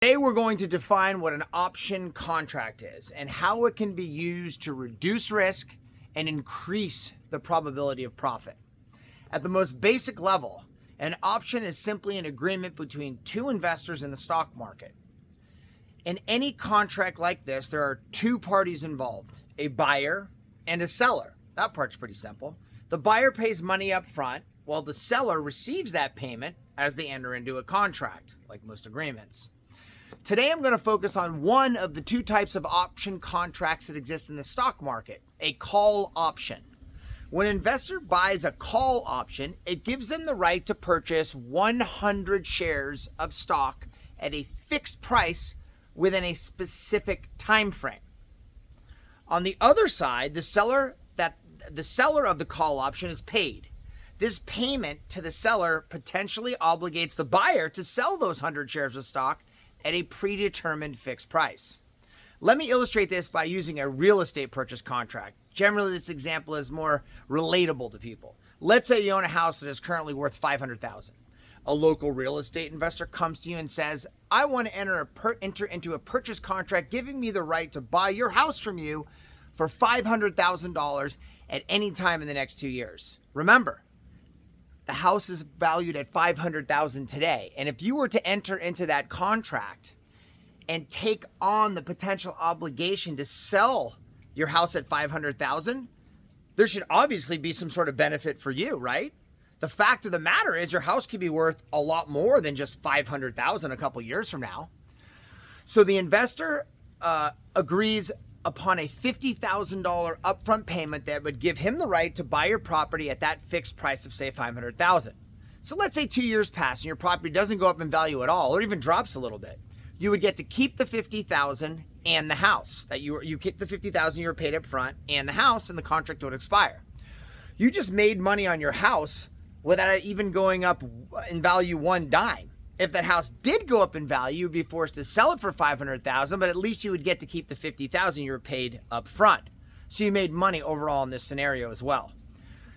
Today we're going to define what an option contract is and how it can be used to reduce risk and increase the probability of profit. At the most basic level, an option is simply an agreement between two investors in the stock market. In any contract like this, there are two parties involved, a buyer and a seller. That part's pretty simple. The buyer pays money up front while the seller receives that payment as they enter into a contract, like most agreements. Today, I'm going to focus on one of the two types of option contracts that exist in the stock market, a call option. When an investor buys a call option, it gives them the right to purchase 100 shares of stock at a fixed price within a specific time frame. On the other side, the seller of the call option is paid. This payment to the seller potentially obligates the buyer to sell those 100 shares of stock at a predetermined fixed price. Let me illustrate this by using a real estate purchase contract. Generally, this example is more relatable to people. Let's say you own a house that is currently worth $500,000. A local real estate investor comes to you and says, I want to enter into a purchase contract giving me the right to buy your house from you for $500,000 at any time in the next 2 years. Remember, the house is valued at $500,000 today. And if you were to enter into that contract and take on the potential obligation to sell your house at $500,000, there should obviously be some sort of benefit for you, right? The fact of the matter is your house could be worth a lot more than just $500,000 a couple years from now. So the investor agrees upon a $50,000 upfront payment that would give him the right to buy your property at that fixed price of, say, $500,000. So let's say 2 years pass and your property doesn't go up in value at all, or even drops a little bit. You would get to keep the $50,000 and the house. You keep the $50,000 you were paid up front and the house, and the contract would expire. You just made money on your house without it even going up in value one dime. If that house did go up in value, you'd be forced to sell it for $500,000, but at least you would get to keep the $50,000 you were paid up front. So you made money overall in this scenario as well.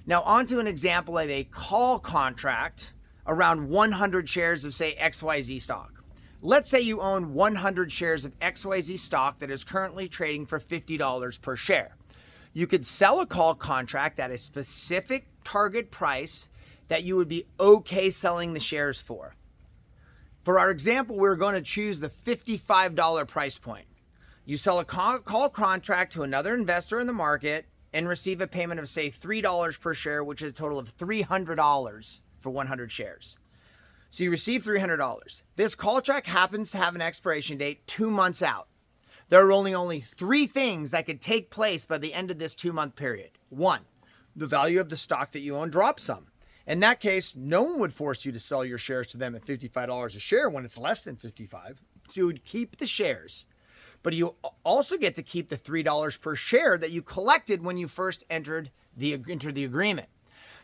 Now on to an example of a call contract around 100 shares of, say, XYZ stock. Let's say you own 100 shares of XYZ stock that is currently trading for $50 per share. You could sell a call contract at a specific target price that you would be okay selling the shares for. For our example, we're going to choose the $55 price point. You sell a call contract to another investor in the market and receive a payment of, say, $3 per share, which is a total of $300 for 100 shares. So you receive $300. This contract happens to have an expiration date 2 months out. There are only three things that could take place by the end of this 2-month period. One, the value of the stock that you own drops some. In that case, no one would force you to sell your shares to them at $55 a share when it's less than $55. So you would keep the shares, but you also get to keep the $3 per share that you collected when you first entered the agreement.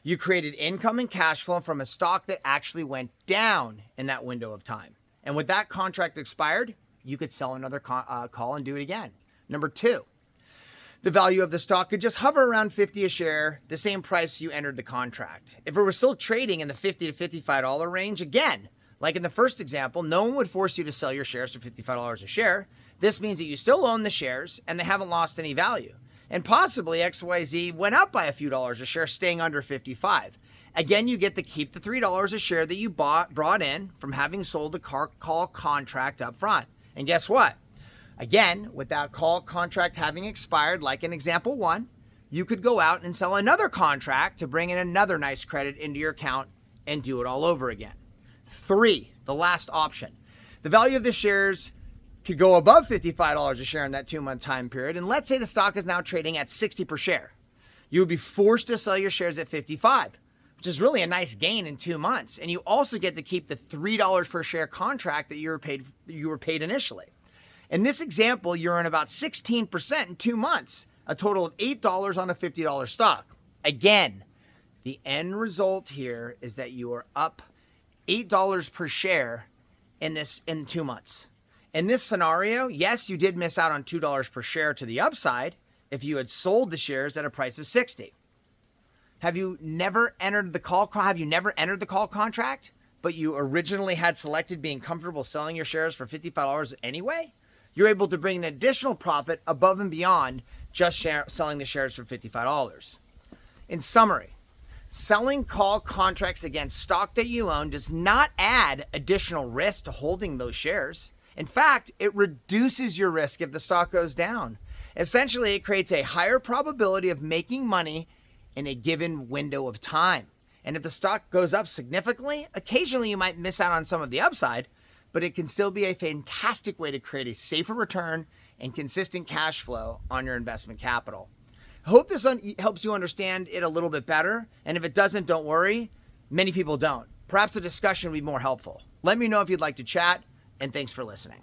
You created income and cash flow from a stock that actually went down in that window of time. And with that contract expired, you could sell another call and do it again. Number two, the value of the stock could just hover around $50 a share, the same price you entered the contract. If it were still trading in the $50 to $55 range, again, like in the first example, no one would force you to sell your shares for $55 a share. This means that you still own the shares and they haven't lost any value. And possibly XYZ went up by a few dollars a share, staying under 55. Again, you get to keep the $3 a share that you brought in from having sold the call contract up front. And guess what? Again, with that call contract having expired, like in example one, you could go out and sell another contract to bring in another nice credit into your account and do it all over again. Three, the last option. The value of the shares could go above $55 a share in that 2-month time period. And let's say the stock is now trading at $60 per share. You would be forced to sell your shares at $55, which is really a nice gain in 2 months. And you also get to keep the $3 per share contract that you were paid initially. In this example, you earn about 16% in 2 months, a total of $8 on a $50 stock. Again, the end result here is that you are up $8 per share in 2 months. In this scenario, yes, you did miss out on $2 per share to the upside if you had sold the shares at a price of $60. Have you never entered the call contract? but you originally had selected being comfortable selling your shares for $55 anyway, you're able to bring an additional profit above and beyond just selling the shares for $55. In summary, selling call contracts against stock that you own does not add additional risk to holding those shares. In fact, it reduces your risk if the stock goes down. Essentially, it creates a higher probability of making money in a given window of time. And if the stock goes up significantly, occasionally you might miss out on some of the upside, but it can still be a fantastic way to create a safer return and consistent cash flow on your investment capital. I hope this helps you understand it a little bit better. And if it doesn't, don't worry. Many people don't. Perhaps the discussion will be more helpful. Let me know if you'd like to chat, and thanks for listening.